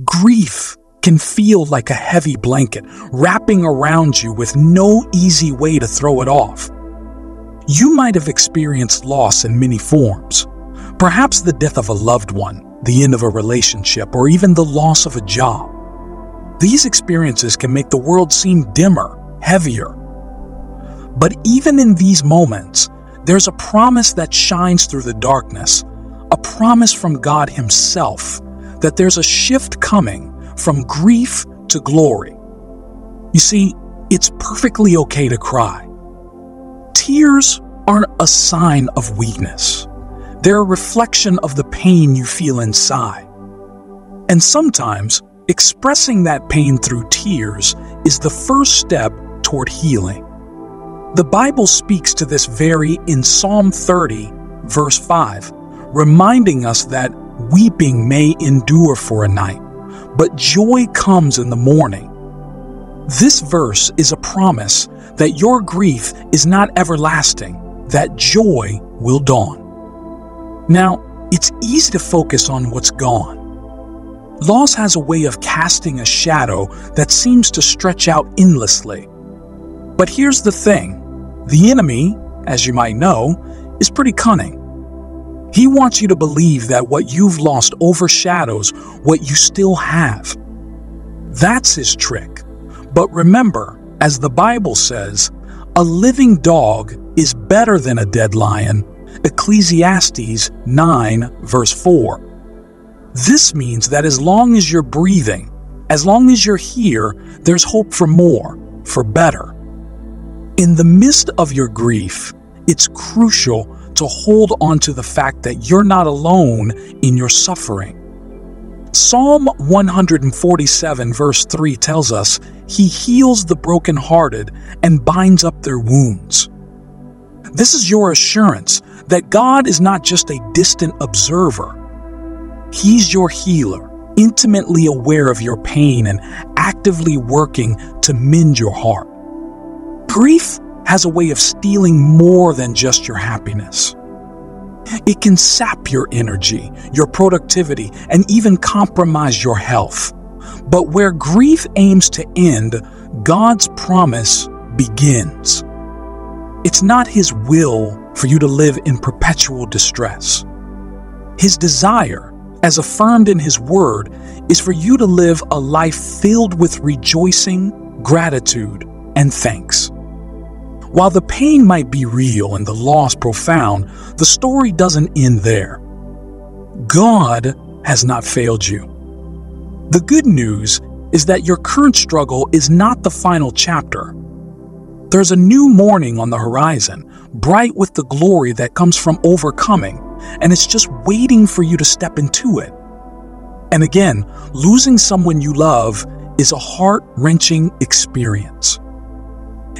Grief can feel like a heavy blanket wrapping around you with no easy way to throw it off. You might have experienced loss in many forms. Perhaps the death of a loved one, the end of a relationship, or even the loss of a job. These experiences can make the world seem dimmer, heavier. But even in these moments, there's a promise that shines through the darkness, a promise from God Himself that there's a shift coming from grief to glory. You see, it's perfectly okay to cry. Tears aren't a sign of weakness. They're a reflection of the pain you feel inside. And sometimes, expressing that pain through tears is the first step toward healing. The Bible speaks to this in Psalm 30, verse 5, reminding us that weeping may endure for a night, but joy comes in the morning. This verse is a promise that your grief is not everlasting, that joy will dawn. Now, it's easy to focus on what's gone. Loss has a way of casting a shadow that seems to stretch out endlessly. But here's the thing. The enemy, as you might know, is pretty cunning. He wants you to believe that what you've lost overshadows what you still have. That's his trick. But remember, as the Bible says, a living dog is better than a dead lion. Ecclesiastes 9, verse 4. This means that as long as you're breathing, as long as you're here, there's hope for more, for better. In the midst of your grief, it's crucial to hold on to the fact that you're not alone in your suffering. Psalm 147 verse 3 tells us, He heals the brokenhearted and binds up their wounds. This is your assurance that God is not just a distant observer. He's your healer, intimately aware of your pain and actively working to mend your heart. Grief has a way of stealing more than just your happiness. It can sap your energy, your productivity, and even compromise your health. But where grief aims to end, God's promise begins. It's not His will for you to live in perpetual distress. His desire, as affirmed in His Word, is for you to live a life filled with rejoicing, gratitude, and thanks. While the pain might be real and the loss profound, the story doesn't end there. God has not failed you. The good news is that your current struggle is not the final chapter. There's a new morning on the horizon, bright with the glory that comes from overcoming, and it's just waiting for you to step into it. And again, losing someone you love is a heart-wrenching experience.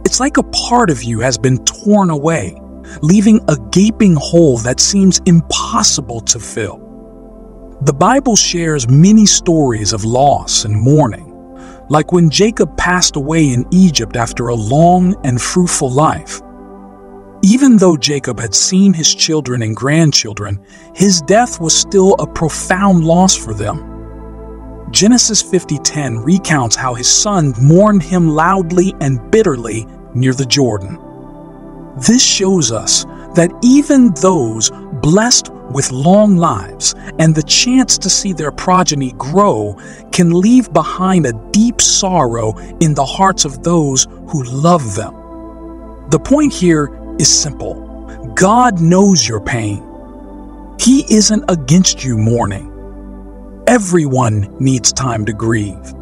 It's like a part of you has been torn away, leaving a gaping hole that seems impossible to fill. The Bible shares many stories of loss and mourning, like when Jacob passed away in Egypt after a long and fruitful life. Even though Jacob had seen his children and grandchildren, his death was still a profound loss for them. Genesis 50:10 recounts how his son mourned him loudly and bitterly near the Jordan. This shows us that even those blessed with long lives and the chance to see their progeny grow can leave behind a deep sorrow in the hearts of those who love them. The point here is simple. God knows your pain. He isn't against you mourning. Everyone needs time to grieve.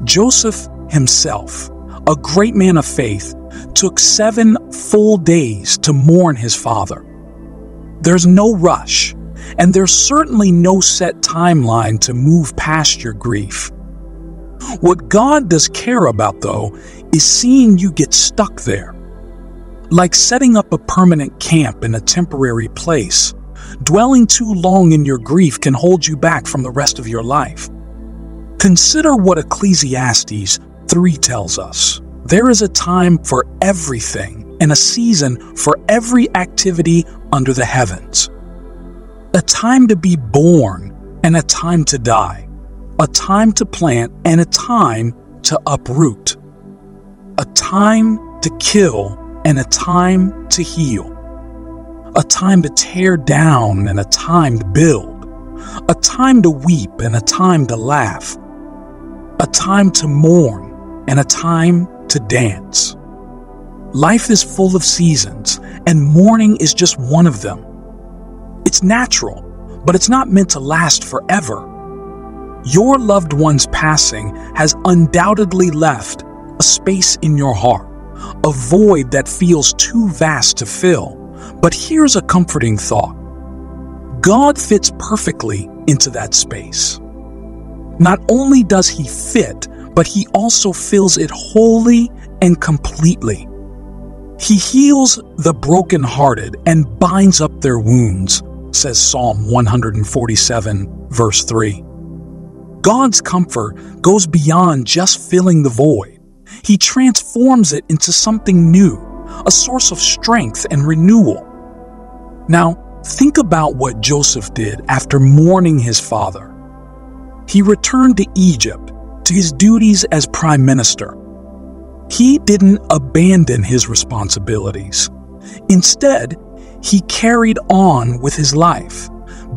Joseph himself, a great man of faith, took 7 full days to mourn his father. There's no rush, and there's certainly no set timeline to move past your grief. What God does care about, though, is seeing you get stuck there. Like setting up a permanent camp in a temporary place, dwelling too long in your grief can hold you back from the rest of your life. Consider what Ecclesiastes 3 tells us. There is a time for everything and a season for every activity under the heavens. A time to be born and a time to die. a time to plant and a time to uproot, a time to kill and a time to heal, a time to tear down and a time to build, a time to weep and a time to laugh, a time to mourn and a time to dance. Life is full of seasons, and mourning is just one of them. It's natural, but it's not meant to last forever. Your loved one's passing has undoubtedly left a space in your heart, a void that feels too vast to fill. But here's a comforting thought. God fits perfectly into that space. Not only does He fit, but He also fills it wholly and completely. He heals the brokenhearted and binds up their wounds, says Psalm 147, verse 3. God's comfort goes beyond just filling the void. He transforms it into something new, a source of strength and renewal. Now, think about what Joseph did after mourning his father. He returned to Egypt, to his duties as prime minister. He didn't abandon his responsibilities. Instead, he carried on with his life,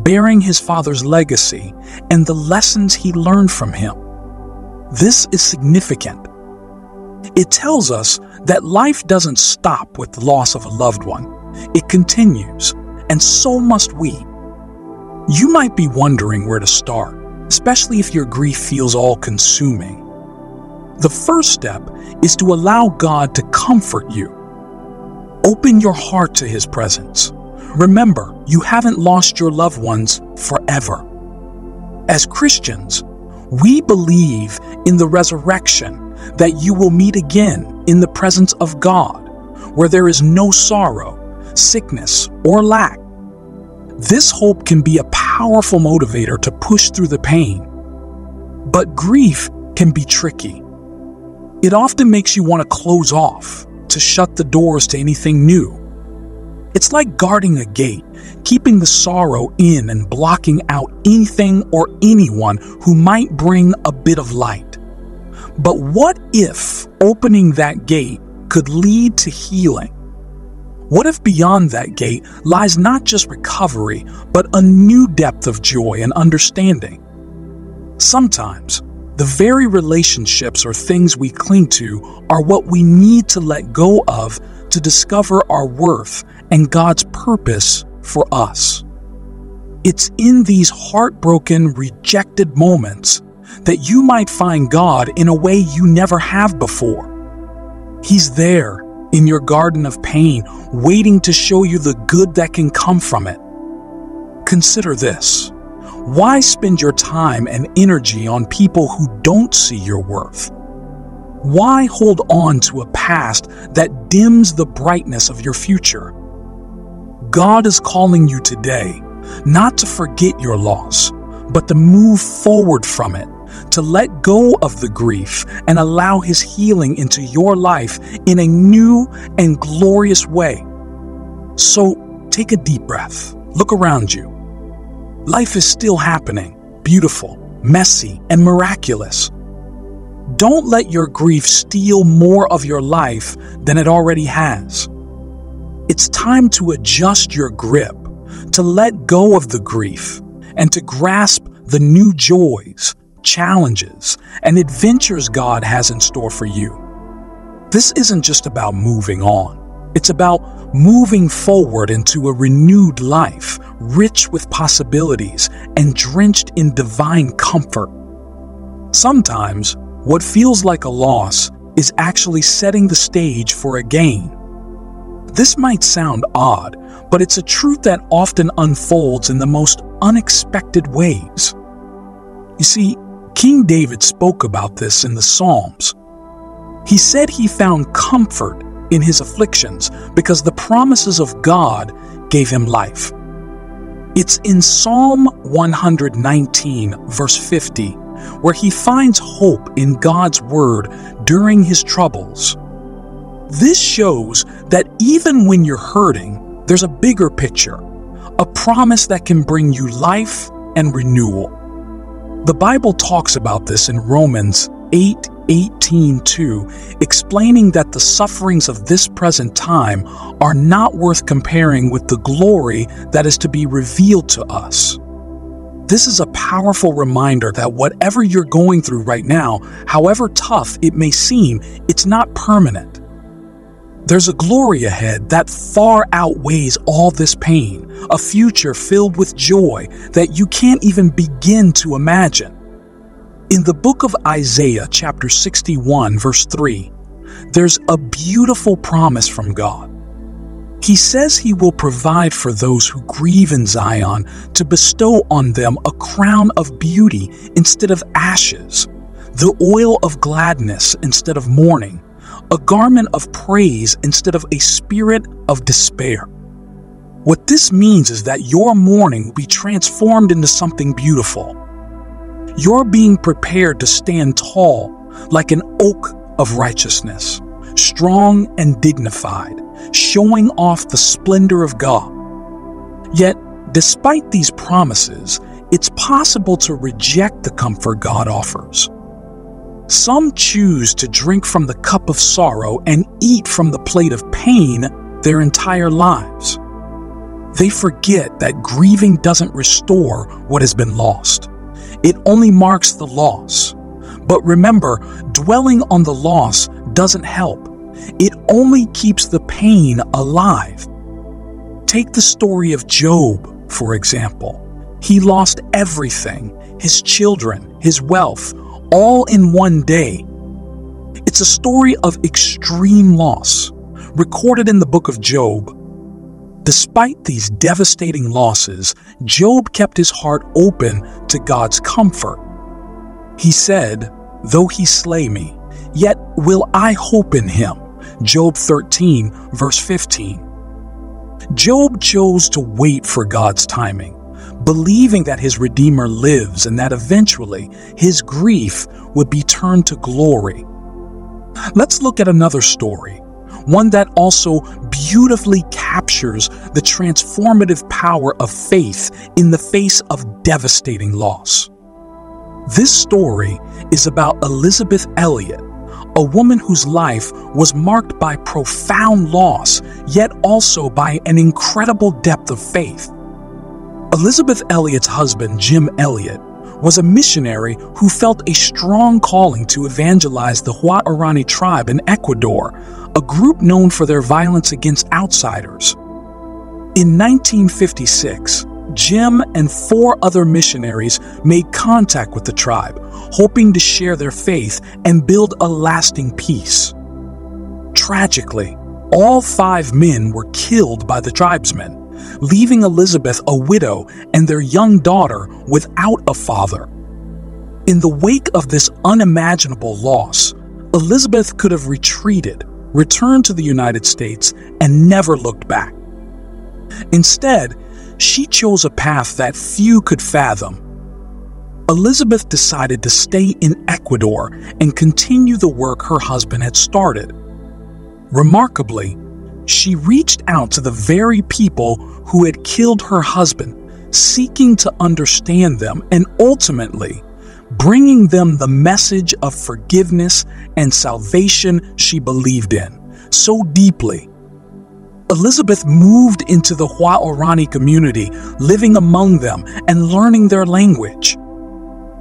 bearing his father's legacy and the lessons he learned from him. This is significant. It tells us that life doesn't stop with the loss of a loved one. It continues, and so must we. You might be wondering where to start, especially if your grief feels all-consuming. The first step is to allow God to comfort you. Open your heart to His presence. Remember, you haven't lost your loved ones forever. As Christians, we believe in the resurrection, that you will meet again in the presence of God, where there is no sorrow, sickness, or lack. This hope can be a powerful motivator to push through the pain. But grief can be tricky. It often makes you want to close off, to shut the doors to anything new. It's like guarding a gate, keeping the sorrow in and blocking out anything or anyone who might bring a bit of light. But what if opening that gate could lead to healing? What if beyond that gate lies not just recovery, but a new depth of joy and understanding? Sometimes, the very relationships or things we cling to are what we need to let go of to discover our worth and God's purpose for us. It's in these heartbroken, rejected moments that you might find God in a way you never have before. He's there in your garden of pain, waiting to show you the good that can come from it. Consider this. Why spend your time and energy on people who don't see your worth? Why hold on to a past that dims the brightness of your future? God is calling you today not to forget your loss, but to move forward from it, to let go of the grief and allow His healing into your life in a new and glorious way. So take a deep breath. Look around you. Life is still happening, beautiful, messy, and miraculous. Don't let your grief steal more of your life than it already has. It's time to adjust your grip, to let go of the grief, and to grasp the new joys, challenges, and adventures God has in store for you. This isn't just about moving on. It's about moving forward into a renewed life, rich with possibilities and drenched in divine comfort. Sometimes, what feels like a loss is actually setting the stage for a gain. This might sound odd, but it's a truth that often unfolds in the most unexpected ways. You see, King David spoke about this in the Psalms. He said he found comfort in his afflictions because the promises of God gave him life. It's in Psalm 119, verse 50, where he finds hope in God's word during his troubles. This shows that even when you're hurting, there's a bigger picture, a promise that can bring you life and renewal. The Bible talks about this in Romans 8:18-2, explaining that the sufferings of this present time are not worth comparing with the glory that is to be revealed to us. This is a powerful reminder that whatever you're going through right now, however tough it may seem, it's not permanent. There's a glory ahead that far outweighs all this pain, a future filled with joy that you can't even begin to imagine. In the book of Isaiah, chapter 61, verse 3, there's a beautiful promise from God. He says he will provide for those who grieve in Zion to bestow on them a crown of beauty instead of ashes, the oil of gladness instead of mourning, a garment of praise instead of a spirit of despair. What this means is that your mourning will be transformed into something beautiful. You're being prepared to stand tall like an oak of righteousness, strong and dignified, showing off the splendor of God. Yet, despite these promises, it's possible to reject the comfort God offers. Some choose to drink from the cup of sorrow and eat from the plate of pain their entire lives. They forget that grieving doesn't restore what has been lost. It only marks the loss. But remember, dwelling on the loss doesn't help. It only keeps the pain alive. Take the story of Job, for example. He lost everything, his children, his wealth, all in one day. It's a story of extreme loss, recorded in the book of Job. Despite these devastating losses, Job kept his heart open to God's comfort. He said, "Though he slay me, yet will I hope in him." Job 13, verse 15. Job chose to wait for God's timing, believing that his Redeemer lives and that eventually his grief would be turned to glory. Let's look at another story, one that also beautifully captures the transformative power of faith in the face of devastating loss. This story is about Elizabeth Elliot, a woman whose life was marked by profound loss, yet also by an incredible depth of faith. Elizabeth Elliot's husband, Jim Elliot, was a missionary who felt a strong calling to evangelize the Huaorani tribe in Ecuador, a group known for their violence against outsiders. In 1956, Jim and 4 other missionaries made contact with the tribe, hoping to share their faith and build a lasting peace. Tragically, all 5 men were killed by the tribesmen, leaving Elizabeth a widow and their young daughter without a father. In the wake of this unimaginable loss, Elizabeth could have retreated, returned to the United States, and never looked back. Instead, she chose a path that few could fathom. Elizabeth decided to stay in Ecuador and continue the work her husband had started. Remarkably, she reached out to the very people who had killed her husband, seeking to understand them and ultimately bringing them the message of forgiveness and salvation she believed in so deeply. Elizabeth moved into the Huaorani community, living among them and learning their language.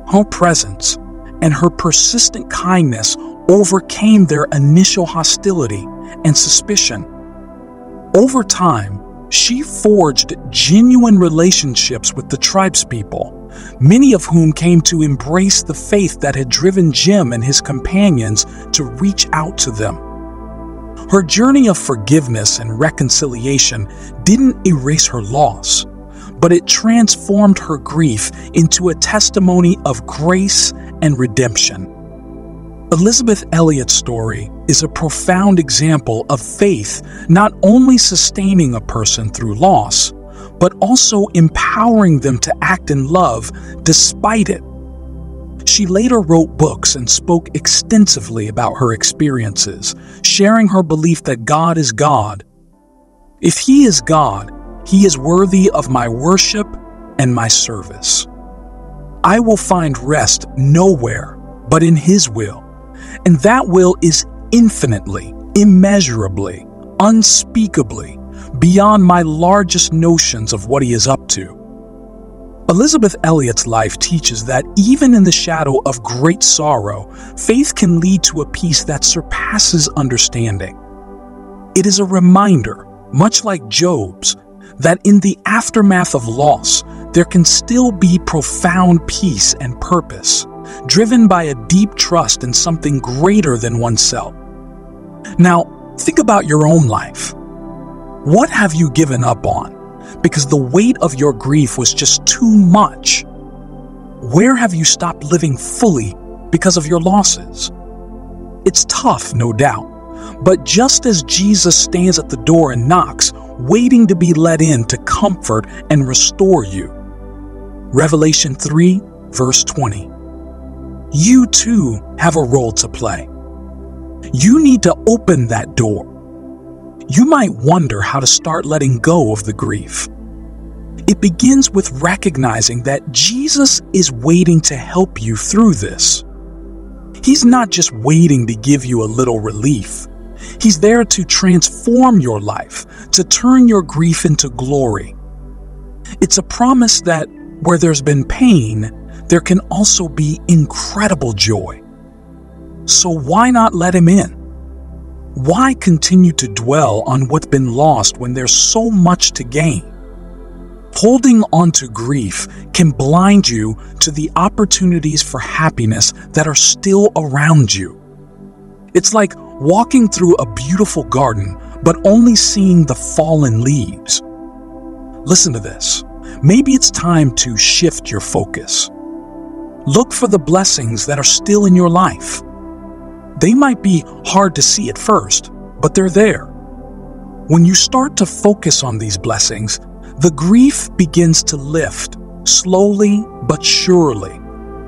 Her presence and her persistent kindness overcame their initial hostility and suspicion. Over time, she forged genuine relationships with the tribespeople, many of whom came to embrace the faith that had driven Jim and his companions to reach out to them. Her journey of forgiveness and reconciliation didn't erase her loss, but it transformed her grief into a testimony of grace and redemption. Elizabeth Elliot's story is a profound example of faith not only sustaining a person through loss, but also empowering them to act in love despite it. She later wrote books and spoke extensively about her experiences, sharing her belief that God is God. If He is God, He is worthy of my worship and my service. I will find rest nowhere but in His will. And that will is infinitely, immeasurably, unspeakably beyond my largest notions of what He is up to. Elizabeth Elliot's life teaches that even in the shadow of great sorrow, faith can lead to a peace that surpasses understanding. It is a reminder, much like Job's, that in the aftermath of loss, there can still be profound peace and purpose, driven by a deep trust in something greater than oneself. Now, think about your own life. What have you given up on because the weight of your grief was just too much? Where have you stopped living fully because of your losses? It's tough, no doubt, but just as Jesus stands at the door and knocks, waiting to be let in to comfort and restore you. Revelation 3, verse 20. You too have a role to play. You need to open that door. You might wonder how to start letting go of the grief. It begins with recognizing that Jesus is waiting to help you through this. He's not just waiting to give you a little relief. He's there to transform your life, to turn your grief into glory. It's a promise that where there's been pain, there can also be incredible joy. So why not let Him in? Why continue to dwell on what's been lost when there's so much to gain? Holding on to grief can blind you to the opportunities for happiness that are still around you. It's like walking through a beautiful garden, but only seeing the fallen leaves. Listen to this. Maybe it's time to shift your focus. Look for the blessings that are still in your life. They might be hard to see at first, but they're there. When you start to focus on these blessings, the grief begins to lift, slowly but surely.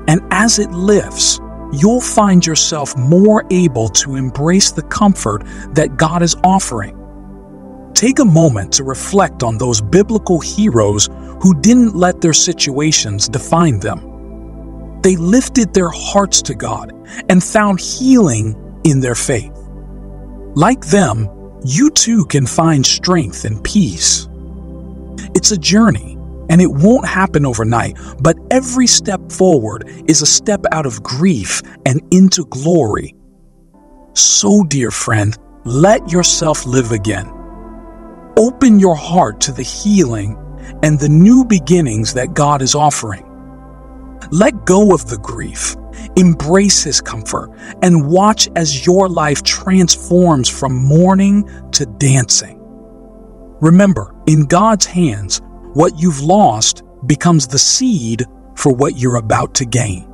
And as it lifts, you'll find yourself more able to embrace the comfort that God is offering. Take a moment to reflect on those biblical heroes who didn't let their situations define them. They lifted their hearts to God and found healing in their faith. Like them, you too can find strength and peace. It's a journey, and it won't happen overnight, but every step forward is a step out of grief and into glory. So, dear friend, let yourself live again. Open your heart to the healing and the new beginnings that God is offering. Let go of the grief, embrace His comfort, and watch as your life transforms from mourning to dancing. Remember, in God's hands, what you've lost becomes the seed for what you're about to gain.